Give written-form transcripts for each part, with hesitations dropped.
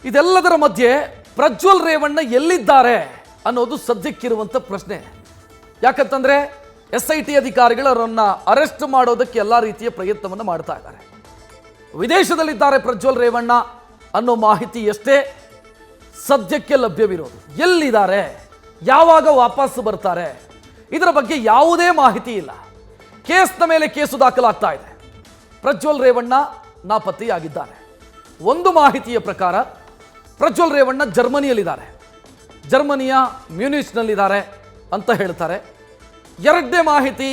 ಇದೆಲ್ಲದರ ಮಧ್ಯೆ ಪ್ರಜ್ವಲ್ ರೇವಣ್ಣ ಎಲ್ಲಿದ್ದಾರೆ ಅನ್ನೋದು ಸದ್ಯಕ್ಕಿರುವಂಥ ಪ್ರಶ್ನೆ. ಯಾಕಂತಂದ್ರೆ SIT ಅಧಿಕಾರಿಗಳು ಅವರನ್ನ ಅರೆಸ್ಟ್ ಮಾಡೋದಕ್ಕೆ ಎಲ್ಲ ರೀತಿಯ ಪ್ರಯತ್ನವನ್ನು ಮಾಡ್ತಾ ಇದ್ದಾರೆ. ವಿದೇಶದಲ್ಲಿದ್ದಾರೆ ಪ್ರಜ್ವಲ್ ರೇವಣ್ಣ ಅನ್ನೋ ಮಾಹಿತಿ ಎಷ್ಟೇ ಸದ್ಯಕ್ಕೆ ಲಭ್ಯವಿರೋದು. ಎಲ್ಲಿದ್ದಾರೆ, ಯಾವಾಗ ವಾಪಸ್ ಬರ್ತಾರೆ, ಇದರ ಬಗ್ಗೆ ಯಾವುದೇ ಮಾಹಿತಿ ಇಲ್ಲ. ಕೇಸ್ನ ಮೇಲೆ ಕೇಸು ದಾಖಲಾಗ್ತಾ ಇದೆ. ಪ್ರಜ್ವಲ್ ರೇವಣ್ಣ ನಾಪತ್ತೆಯಾಗಿದ್ದಾರೆ. ಒಂದು ಮಾಹಿತಿಯ ಪ್ರಕಾರ ಪ್ರಜ್ವಲ್ ರೇವಣ್ಣ ಜರ್ಮನಿಯಲ್ಲಿದ್ದಾರೆ, ಜರ್ಮನಿಯ ಮ್ಯೂನಿಚ್ನಲ್ಲಿದ್ದಾರೆ ಅಂತ ಹೇಳ್ತಾರೆ. ಎರಡನೇ ಮಾಹಿತಿ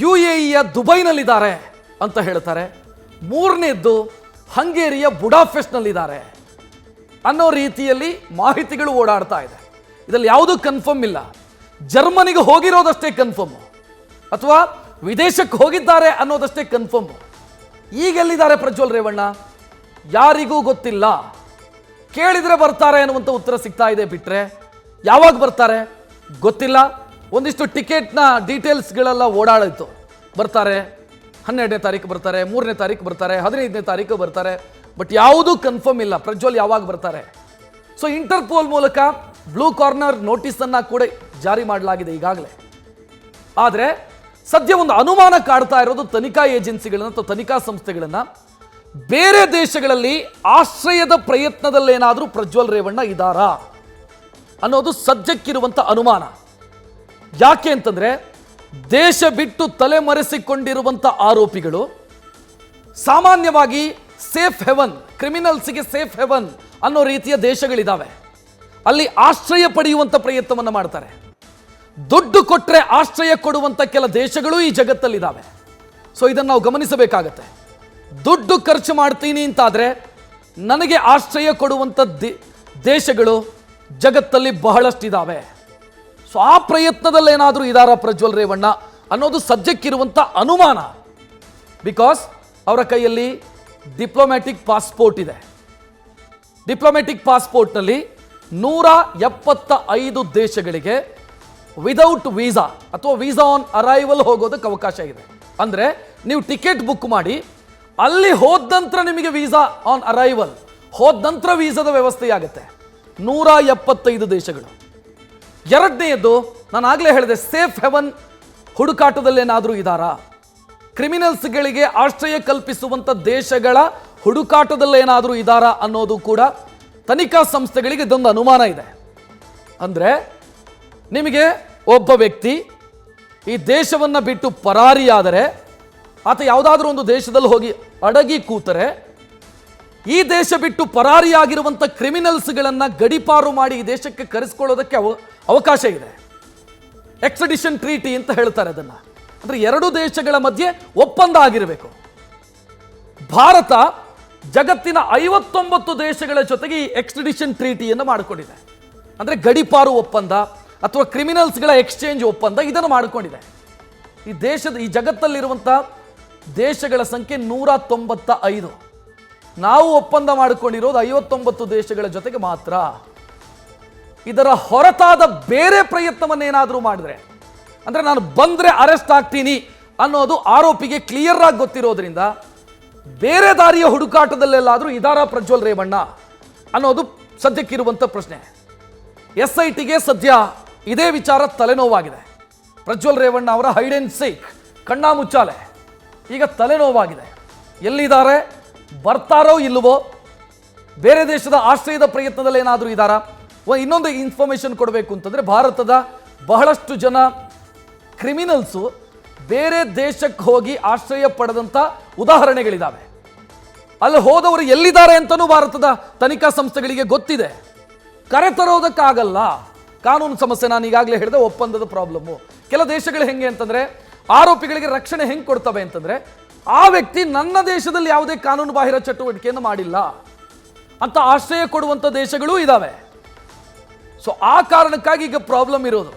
UAEಯ ದುಬೈನಲ್ಲಿದ್ದಾರೆ ಅಂತ ಹೇಳ್ತಾರೆ. ಮೂರನೇದ್ದು ಹಂಗೇರಿಯ ಬುಡಾಪೆಸ್ಟ್ನಲ್ಲಿದ್ದಾರೆ ಅನ್ನೋ ರೀತಿಯಲ್ಲಿ ಮಾಹಿತಿಗಳು ಓಡಾಡ್ತಾ ಇದೆ. ಇದರಲ್ಲಿ ಯಾವುದೂ ಕನ್ಫರ್ಮ್ ಇಲ್ಲ. ಜರ್ಮನಿಗೆ ಹೋಗಿರೋದಷ್ಟೇ ಕನ್ಫರ್ಮ್, ಅಥವಾ ವಿದೇಶಕ್ಕೆ ಹೋಗಿದ್ದಾರೆ ಅನ್ನೋದಷ್ಟೇ ಕನ್ಫರ್ಮ್. ಈಗೆಲ್ಲಿದ್ದಾರೆ ಪ್ರಜ್ವಲ್ ರೇವಣ್ಣ ಯಾರಿಗೂ ಗೊತ್ತಿಲ್ಲ. ಕೇಳಿದರೆ ಬರ್ತಾರೆ ಅನ್ನುವಂಥ ಉತ್ತರ ಸಿಗ್ತಾ ಇದೆ, ಬಿಟ್ಟರೆ ಯಾವಾಗ ಬರ್ತಾರೆ ಗೊತ್ತಿಲ್ಲ. ಒಂದಿಷ್ಟು ಟಿಕೆಟ್ನ ಡೀಟೇಲ್ಸ್ಗಳೆಲ್ಲ ಓಡಾಡಿತ್ತು. ಬರ್ತಾರೆ 12ನೇ ತಾರೀಕು ಬರ್ತಾರೆ, 3ನೇ ತಾರೀಕು ಬರ್ತಾರೆ, 15ನೇ ತಾರೀಕು ಬರ್ತಾರೆ, ಬಟ್ ಯಾವುದೂ ಕನ್ಫರ್ಮ್ ಇಲ್ಲ ಪ್ರಜ್ವಲ್ ಯಾವಾಗ ಬರ್ತಾರೆ. ಸೊ ಇಂಟರ್ಪೋಲ್ ಮೂಲಕ ಬ್ಲೂ ಕಾರ್ನರ್ ನೋಟಿಸನ್ನು ಕೂಡ ಜಾರಿ ಮಾಡಲಾಗಿದೆ ಈಗಾಗಲೇ. ಆದರೆ ಸದ್ಯ ಒಂದು ಅನುಮಾನ ಕಾಡ್ತಾ ಇರೋದು ತನಿಖಾ ಏಜೆನ್ಸಿಗಳನ್ನ ಅಥವಾ ತನಿಖಾ ಸಂಸ್ಥೆಗಳನ್ನ, ಬೇರೆ ದೇಶಗಳಲ್ಲಿ ಆಶ್ರಯದ ಪ್ರಯತ್ನದಲ್ಲೇನಾದರೂ ಪ್ರಜ್ವಲ್ ರೇವಣ್ಣ ಇದ್ದಾರಾ ಅನ್ನೋದು ಸದ್ಯಕ್ಕಿರುವಂಥ ಅನುಮಾನ. ಯಾಕೆ ಅಂತಂದ್ರೆ ದೇಶ ಬಿಟ್ಟು ತಲೆಮರೆಸಿಕೊಂಡಿರುವಂಥ ಆರೋಪಿಗಳು ಸಾಮಾನ್ಯವಾಗಿ ಸೇಫ್ ಹೆವನ್, ಕ್ರಿಮಿನಲ್ಸ್ಗೆ ಸೇಫ್ ಹೆವನ್ ಅನ್ನೋ ರೀತಿಯ ದೇಶಗಳಿದ್ದಾವೆ. ಅಲ್ಲಿ ಆಶ್ರಯ ಪಡೆಯುವಂಥ ಪ್ರಯತ್ನವನ್ನು ಮಾಡ್ತಾರೆ. ದುಡ್ಡು ಕೊಟ್ಟರೆ ಆಶ್ರಯ ಕೊಡುವಂಥ ಕೆಲ ದೇಶಗಳು ಈ ಜಗತ್ತಲ್ಲಿದ್ದಾವೆ. ಸೊ ಇದನ್ನು ನಾವು ಗಮನಿಸಬೇಕಾಗತ್ತೆ. ದುಡ್ಡು ಖರ್ಚು ಮಾಡ್ತೀನಿ ಅಂತಾದರೆ ನನಗೆ ಆಶ್ರಯ ಕೊಡುವಂಥ ದೇಶಗಳು ಜಗತ್ತಲ್ಲಿ ಬಹಳಷ್ಟಿದ್ದಾವೆ. ಸೊ ಆ ಪ್ರಯತ್ನದಲ್ಲೇನಾದರೂ ಇದಾರ ಪ್ರಜ್ವಲ್ ರೇವಣ್ಣ ಅನ್ನೋದು ಸದ್ಯಕ್ಕಿರುವಂಥ ಅನುಮಾನ. ಬಿಕಾಸ್ ಅವರ ಕೈಯಲ್ಲಿ ಡಿಪ್ಲೊಮ್ಯಾಟಿಕ್ ಪಾಸ್ಪೋರ್ಟ್ ಇದೆ. ಡಿಪ್ಲೊಮ್ಯಾಟಿಕ್ ಪಾಸ್ಪೋರ್ಟ್ನಲ್ಲಿ 175 ದೇಶಗಳಿಗೆ ವಿದೌಟ್ ವೀಸಾ ಅಥವಾ ವೀಸಾ ಆನ್ ಅರೈವಲ್ ಹೋಗೋದಕ್ಕೆ ಅವಕಾಶ ಇದೆ. ಅಂದರೆ ನೀವು ಟಿಕೆಟ್ ಬುಕ್ ಮಾಡಿ ಅಲ್ಲಿ ಹೋದ ನಂತರ ನಿಮಗೆ ವೀಸಾ ಆನ್ ಅರೈವಲ್, ಹೋದ ನಂತರ ವೀಸಾದ ವ್ಯವಸ್ಥೆ ಆಗುತ್ತೆ. 175 ದೇಶಗಳು. ಎರಡನೆಯದು ನಾನು ಆಗಲೇ ಹೇಳಿದೆ, ಸೇಫ್ ಹೆವನ್ ಹುಡುಕಾಟದಲ್ಲೇನಾದರೂ ಇದ್ದಾರಾ, ಕ್ರಿಮಿನಲ್ಸ್ಗಳಿಗೆ ಆಶ್ರಯ ಕಲ್ಪಿಸುವಂಥ ದೇಶಗಳ ಹುಡುಕಾಟದಲ್ಲೇನಾದರೂ ಇದ್ದಾರಾ ಅನ್ನೋದು ಕೂಡ ತನಿಖಾ ಸಂಸ್ಥೆಗಳಿಗೆ ಇದೊಂದು ಅನುಮಾನ ಇದೆ. ಅಂದರೆ ನಿಮಗೆ ಒಬ್ಬ ವ್ಯಕ್ತಿ ಈ ದೇಶವನ್ನು ಬಿಟ್ಟು ಪರಾರಿಯಾದರೆ, ಆತ ಯಾವುದಾದ್ರೂ ಒಂದು ದೇಶದಲ್ಲಿ ಹೋಗಿ ಅಡಗಿ ಕೂತರೆ, ಈ ದೇಶ ಬಿಟ್ಟು ಪರಾರಿಯಾಗಿರುವಂಥ ಕ್ರಿಮಿನಲ್ಸ್ಗಳನ್ನು ಗಡಿಪಾರು ಮಾಡಿ ಈ ದೇಶಕ್ಕೆ ಕರೆಸ್ಕೊಳ್ಳೋದಕ್ಕೆ ಅವಕಾಶ ಇದೆ. ಎಕ್ಸ್ಟ್ರಡಿಷನ್ ಟ್ರೀಟಿ ಅಂತ ಹೇಳ್ತಾರೆ ಅದನ್ನು. ಅಂದರೆ ಎರಡು ದೇಶಗಳ ಮಧ್ಯೆ ಒಪ್ಪಂದ ಆಗಿರಬೇಕು. ಭಾರತ ಜಗತ್ತಿನ 59 ದೇಶಗಳ ಜೊತೆಗೆ ಈ ಎಕ್ಸ್ಟ್ರಡಿಷನ್ ಟ್ರೀಟಿಯನ್ನು ಮಾಡಿಕೊಂಡಿದೆ. ಅಂದರೆ ಗಡಿಪಾರು ಒಪ್ಪಂದ ಅಥವಾ ಕ್ರಿಮಿನಲ್ಸ್ಗಳ ಎಕ್ಸ್ಚೇಂಜ್ ಒಪ್ಪಂದ ಇದನ್ನು ಮಾಡಿಕೊಂಡಿದೆ. ಈ ಜಗತ್ತಲ್ಲಿರುವಂಥ ದೇಶಗಳ ಸಂಖ್ಯೆ 195. ನಾವು ಒಪ್ಪಂದ ಮಾಡಿಕೊಂಡಿರೋದು 59 ದೇಶಗಳ ಜೊತೆಗೆ ಮಾತ್ರ. ಇದರ ಹೊರತಾದ ಬೇರೆ ಪ್ರಯತ್ನವನ್ನೇನಾದರೂ ಮಾಡಿದ್ರೆ, ಅಂದರೆ ನಾನು ಬಂದರೆ ಅರೆಸ್ಟ್ ಆಗ್ತೀನಿ ಅನ್ನೋದು ಆರೋಪಿಗೆ ಕ್ಲಿಯರ್ ಆಗಿ ಗೊತ್ತಿರೋದ್ರಿಂದ ಬೇರೆ ದಾರಿಯ ಹುಡುಕಾಟದಲ್ಲೆಲ್ಲಾದರೂ ಇದಾರ ಪ್ರಜ್ವಲ್ ರೇವಣ್ಣ ಅನ್ನೋದು ಸದ್ಯಕ್ಕಿರುವಂಥ ಪ್ರಶ್ನೆ. SITಗೆ ಸದ್ಯ ಇದೇ ವಿಚಾರ ತಲೆನೋವಾಗಿದೆ. ಪ್ರಜ್ವಲ್ ರೇವಣ್ಣ ಅವರ ಹೈಡ್ ಅಂಡ್ ಸೀಕ್, ಕಣ್ಣಾ ಮುಚ್ಚಾಲೆ, ಈಗ ತಲೆನೋವಾಗಿದೆ. ಎಲ್ಲಿದ್ದಾರೆ, ಬರ್ತಾರೋ ಇಲ್ಲವೋ, ಬೇರೆ ದೇಶದ ಆಶ್ರಯದ ಪ್ರಯತ್ನದಲ್ಲಿ ಏನಾದರೂ ಇದ್ದಾರಾ. ಇನ್ನೊಂದು ಇನ್ಫಾರ್ಮೇಷನ್ ಕೊಡಬೇಕು ಅಂತಂದರೆ, ಭಾರತದ ಬಹಳಷ್ಟು ಜನ ಕ್ರಿಮಿನಲ್ಸು ಬೇರೆ ದೇಶಕ್ಕೆ ಹೋಗಿ ಆಶ್ರಯ ಪಡೆದಂಥ ಉದಾಹರಣೆಗಳಿದ್ದಾವೆ. ಅಲ್ಲಿ ಹೋದವರು ಎಲ್ಲಿದ್ದಾರೆ ಅಂತಲೂ ಭಾರತದ ತನಿಖಾ ಸಂಸ್ಥೆಗಳಿಗೆ ಗೊತ್ತಿದೆ. ಕರೆತರೋದಕ್ಕಾಗಲ್ಲ, ಕಾನೂನು ಸಮಸ್ಯೆ. ನಾನು ಈಗಾಗಲೇ ಹೇಳಿದೆ, ಒಪ್ಪಂದದ ಪ್ರಾಬ್ಲಮ್ಮು. ಕೆಲ ದೇಶಗಳು ಹೆಂಗೆ ಅಂತಂದರೆ, ಆರೋಪಿಗಳಿಗೆ ರಕ್ಷಣೆ ಹೆಂಗೆ ಕೊಡ್ತವೆ ಅಂತಂದರೆ, ಆ ವ್ಯಕ್ತಿ ನನ್ನ ದೇಶದಲ್ಲಿ ಯಾವುದೇ ಕಾನೂನು ಬಾಹಿರ ಚಟುವಟಿಕೆಯನ್ನು ಮಾಡಿಲ್ಲ ಅಂತ ಆಶ್ರಯ ಕೊಡುವಂಥ ದೇಶಗಳೂ ಇದ್ದಾವೆ. ಸೊ ಆ ಕಾರಣಕ್ಕಾಗಿ ಈಗ ಪ್ರಾಬ್ಲಮ್ ಇರೋದು.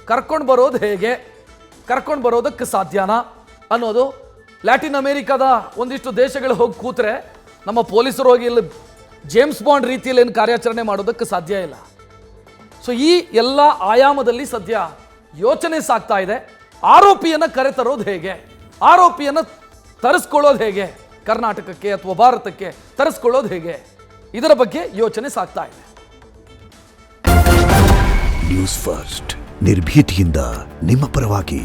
ಕರ್ಕೊಂಡು ಬರೋದು ಹೇಗೆ, ಕರ್ಕೊಂಡು ಬರೋದಕ್ಕೆ ಸಾಧ್ಯನಾ ಅನ್ನೋದು. ಲ್ಯಾಟಿನ್ ಅಮೇರಿಕಾದ ಒಂದಿಷ್ಟು ದೇಶಗಳು ಹೋಗಿ ಕೂತ್ರೆ ನಮ್ಮ ಪೊಲೀಸರು ಹೋಗಿ ಇಲ್ಲಿ ಜೇಮ್ಸ್ ಬಾಂಡ್ ರೀತಿಯಲ್ಲಿ ಏನು ಕಾರ್ಯಾಚರಣೆ ಮಾಡೋದಕ್ಕೆ ಸಾಧ್ಯ ಇಲ್ಲ. ಸೊ ಈ ಎಲ್ಲ ಆಯಾಮದಲ್ಲಿ ಸದ್ಯ ಯೋಚನೆ ಸಾಗ್ತಾ ಇದೆ. ಆರೋಪಿಯನ್ನು ಕರೆತರೋದು ಹೇಗೆ, ಆರೋಪಿಯನ್ನು ತರಿಸ್ಕೊಳ್ಳೋದು ಹೇಗೆ, ಕರ್ನಾಟಕಕ್ಕೆ ಅಥವಾ ಭಾರತಕ್ಕೆ ತರಿಸ್ಕೊಳ್ಳೋದು ಹೇಗೆ. ಇದರ ಬಗ್ಗೆ ಯೋಚನೆ ಸಾಗ್ತಾ ಇದೆ. ನ್ಯೂಸ್ ಫಸ್ಟ್ ನಿರ್ಭೀತಿಯಿಂದ ನಿಮ್ಮ ಪರವಾಗಿ.